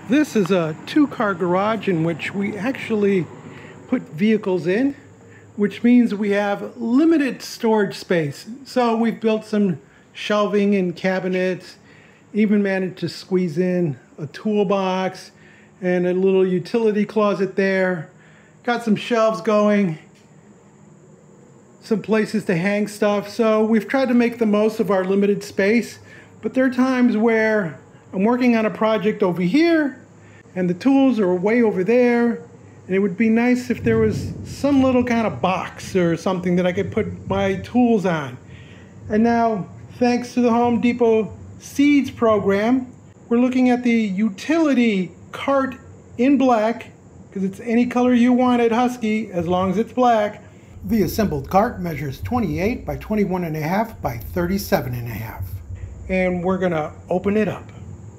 This is a two-car garage in which we actually put vehicles in, which means we have limited storage space. So we've built some shelving and cabinets, even managed to squeeze in a toolbox and a little utility closet there. Got some shelves going, some places to hang stuff. So we've tried to make the most of our limited space, but there are times where I'm working on a project over here and the tools are way over there, and it would be nice if there was some little kind of box or something that I could put my tools on. And now, thanks to the Home Depot Seeds program, we're looking at the utility cart in black, because it's any color you want at Husky as long as it's black. The assembled cart measures 28 by 21.5 by 37.5. And we're gonna open it up.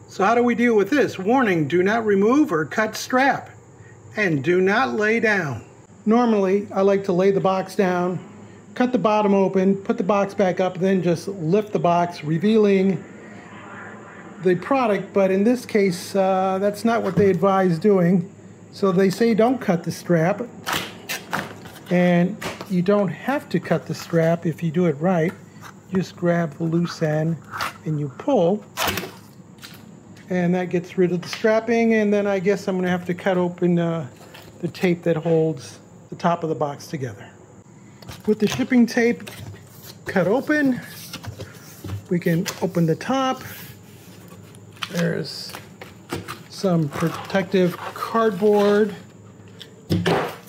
So how do we deal with this? Warning, do not remove or cut strap. And do not lay down. Normally, I like to lay the box down, cut the bottom open, put the box back up, then just lift the box, revealing the product. But in this case, that's not what they advise doing. So they say don't cut the strap. And you don't have to cut the strap if you do it right. Just grab the loose end and you pull. And that gets rid of the strapping, and then I guess I'm going to have to cut open the tape that holds the top of the box together. With the shipping tape cut open, we can open the top. There's some protective cardboard.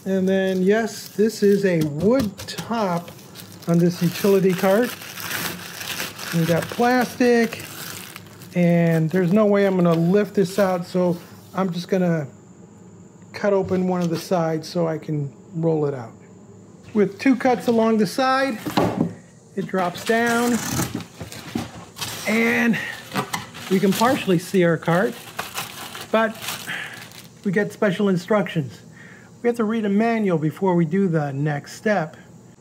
And then, yes, this is a wood top on this utility cart. We got plastic. And there's no way I'm going to lift this out, so I'm just going to cut open one of the sides so I can roll it out. With two cuts along the side, it drops down, and we can partially see our cart, but we get special instructions. We have to read a manual before we do the next step.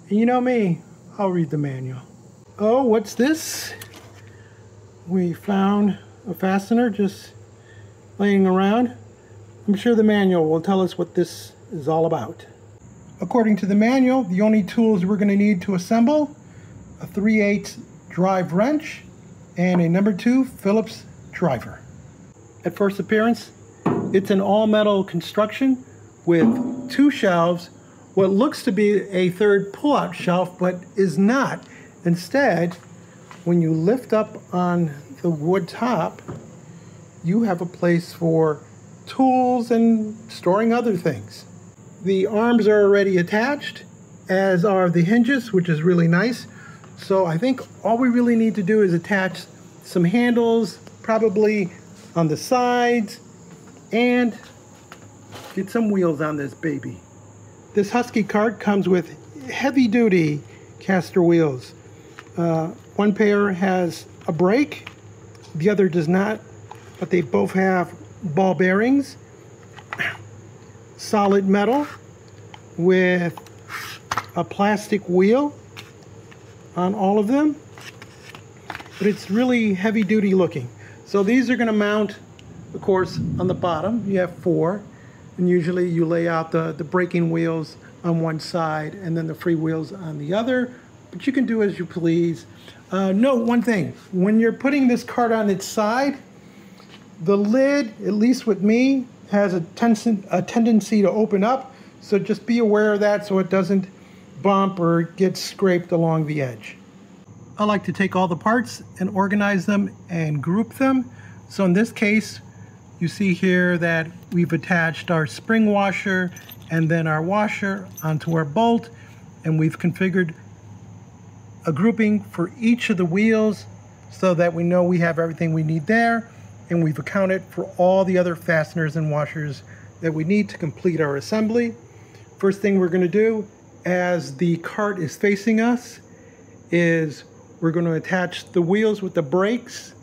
And you know me, I'll read the manual. Oh, what's this? We found a fastener just laying around. I'm sure the manual will tell us what this is all about. According to the manual, the only tools we're going to need to assemble: a 3/8 drive wrench and a number 2 Phillips driver. At first appearance, it's an all-metal construction with 2 shelves, what looks to be a third pull-out shelf but is not. Instead, when you lift up on the wood top, you have a place for tools and storing other things. The arms are already attached, as are the hinges, which is really nice. So I think all we really need to do is attach some handles, probably on the sides, and get some wheels on this baby. This Husky cart comes with heavy-duty castor wheels. One pair has a brake, the other does not, but they both have ball bearings, solid metal with a plastic wheel on all of them, but it's really heavy duty looking. So these are going to mount, of course, on the bottom. You have 4, and usually you lay out the braking wheels on one side and then the free wheels on the other, but you can do as you please. Note one thing: when you're putting this cart on its side, the lid, at least with me, has a tendency to open up, so just be aware of that so it doesn't bump or get scraped along the edge. I like to take all the parts and organize them and group them. So in this case, you see here that we've attached our spring washer and then our washer onto our bolt, and we've configured a grouping for each of the wheels so that we know we have everything we need there, and we've accounted for all the other fasteners and washers that we need to complete our assembly. First thing we're going to do, as the cart is facing us, is we're going to attach the wheels with the brakes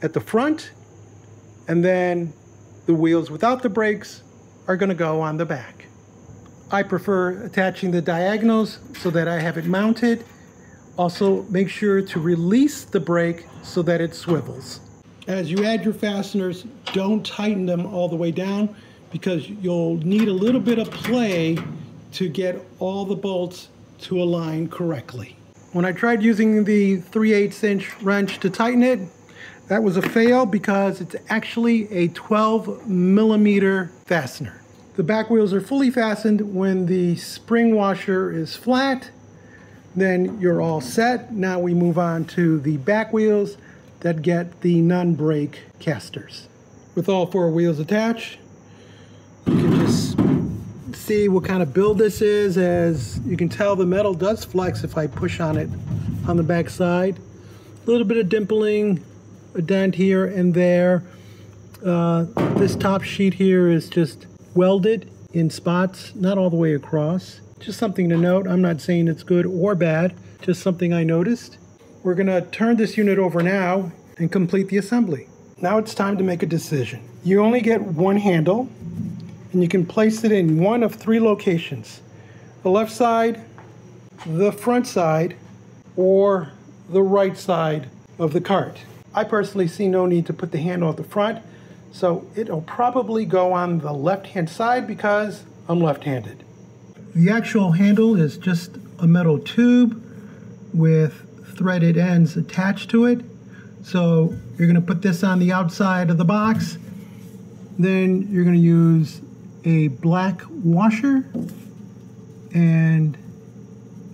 at the front, and then the wheels without the brakes are going to go on the back. I prefer attaching the diagonals so that I have it mounted. Also, make sure to release the brake so that it swivels. As you add your fasteners, don't tighten them all the way down because you'll need a little bit of play to get all the bolts to align correctly. When I tried using the 3/8" wrench to tighten it, that was a fail because it's actually a 12mm fastener. The back wheels are fully fastened. When the spring washer is flat, then you're all set. Now we move on to the back wheels that get the non-brake castors. With all 4 wheels attached, you can just see what kind of build this is. As you can tell, the metal does flex if I push on it on the back side. A little bit of dimpling, a dent here and there. This top sheet here is just welded in spots, not all the way across. Just something to note. I'm not saying it's good or bad, just something I noticed. We're gonna turn this unit over now and complete the assembly. Now it's time to make a decision. You only get one handle, and you can place it in one of 3 locations: the left side, the front side, or the right side of the cart. I personally see no need to put the handle at the front, so it'll probably go on the left-hand side because I'm left-handed. The actual handle is just a metal tube with threaded ends attached to it. So you're going to put this on the outside of the box. Then you're going to use a black washer and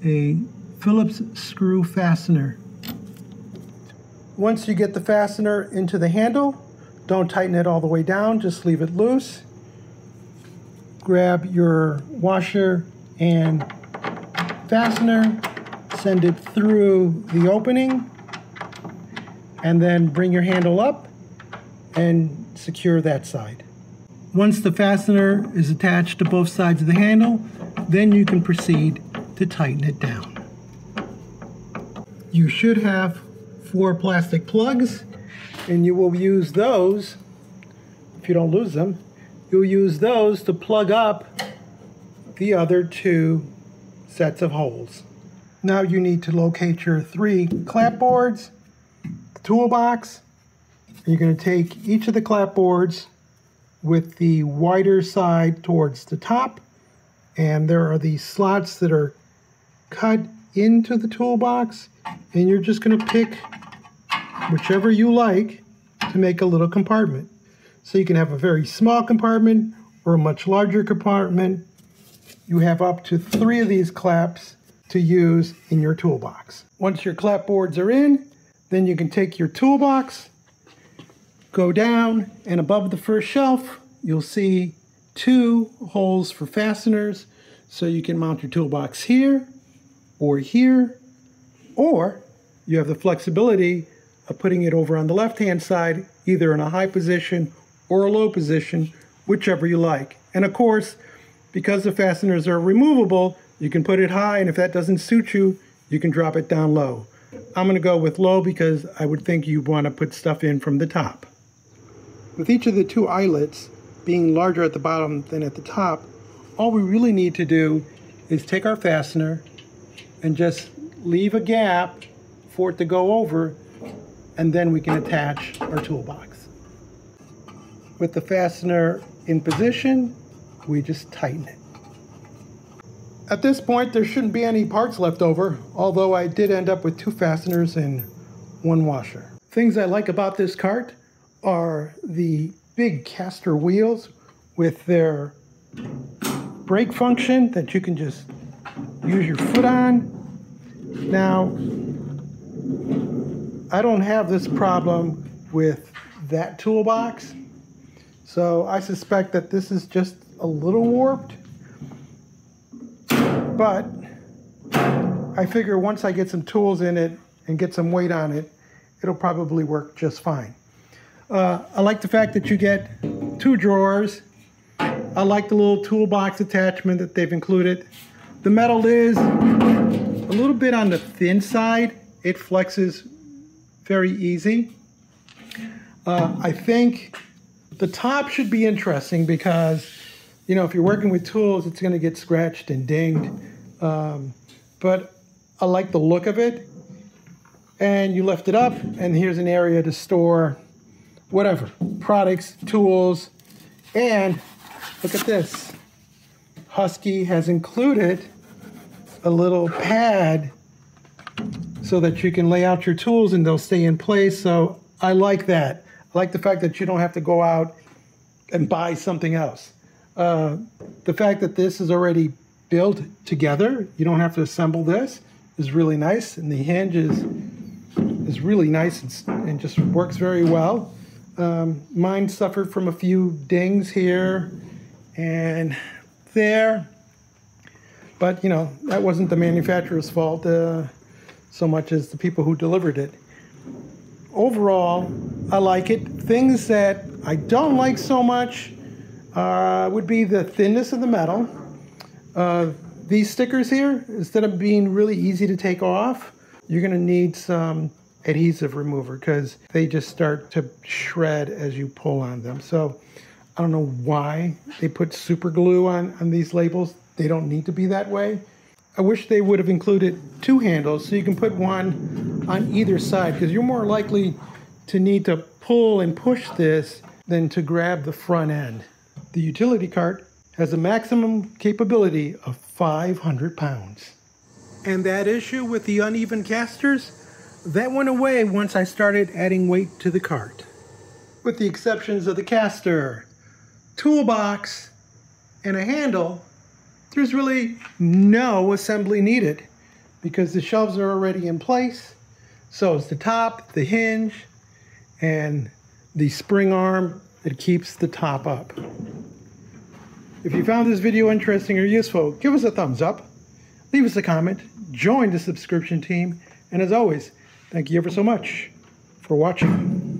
a Phillips screw fastener. Once you get the fastener into the handle, don't tighten it all the way down, just leave it loose. Grab your washer and fastener, send it through the opening, and then bring your handle up and secure that side. Once the fastener is attached to both sides of the handle, then you can proceed to tighten it down. You should have 4 plastic plugs, and you will use those, if you don't lose them, you'll use those to plug up the other 2 sets of holes. Now you need to locate your 3 clapboards, the toolbox. You're going to take each of the clapboards with the wider side towards the top, and there are these slots that are cut into the toolbox, and you're just going to pick whichever you like to make a little compartment. So you can have a very small compartment or a much larger compartment. You have up to 3 of these claps to use in your toolbox. Once your clapboards are in, then you can take your toolbox, go down, and above the first shelf, you'll see 2 holes for fasteners. So you can mount your toolbox here, or you have the flexibility of putting it over on the left-hand side, either in a high position or a low position, whichever you like. And of course, because the fasteners are removable, you can put it high, and if that doesn't suit you, you can drop it down low. I'm going to go with low because I would think you want to put stuff in from the top. With each of the 2 eyelets being larger at the bottom than at the top, all we really need to do is take our fastener and just leave a gap for it to go over, and then we can attach our toolbox. With the fastener in position, we just tighten it. At this point, there shouldn't be any parts left over, although I did end up with 2 fasteners and 1 washer. Things I like about this cart are the big castor wheels with their brake function that you can just use your foot on. Now, I don't have this problem with that toolbox, so I suspect that this is just a little warped. But I figure once I get some tools in it and get some weight on it, it'll probably work just fine. I like the fact that you get 2 drawers. I like the little toolbox attachment that they've included. The metal is a little bit on the thin side. It flexes very easy. I think the top should be interesting because, you know, if you're working with tools, it's going to get scratched and dinged. But I like the look of it. And you lift it up, and here's an area to store whatever, products, tools, and look at this. Husky has included a little pad so that you can lay out your tools and they'll stay in place. So I like that. I like the fact that you don't have to go out and buy something else. The fact that this is already built together, you don't have to assemble this, is really nice. And the hinge is really nice and just works very well. Mine suffered from a few dings here and there, but you know, that wasn't the manufacturer's fault so much as the people who delivered it. Overall, I like it. Things that I don't like so much would be the thinness of the metal. These stickers here, instead of being really easy to take off, you're going to need some adhesive remover because they just start to shred as you pull on them. So I don't know why they put super glue on these labels. They don't need to be that way. I wish they would have included two handles so you can put one on either side, because you're more likely to need to pull and push this than to grab the front end. The utility cart has a maximum capability of 500 pounds. And that issue with the uneven casters, that went away once I started adding weight to the cart. With the exceptions of the castor, toolbox, and a handle, there's really no assembly needed because the shelves are already in place. So is the top, the hinge, and the spring arm that keeps the top up. If you found this video interesting or useful, give us a thumbs up, leave us a comment, join the subscription team, and as always, thank you ever so much for watching.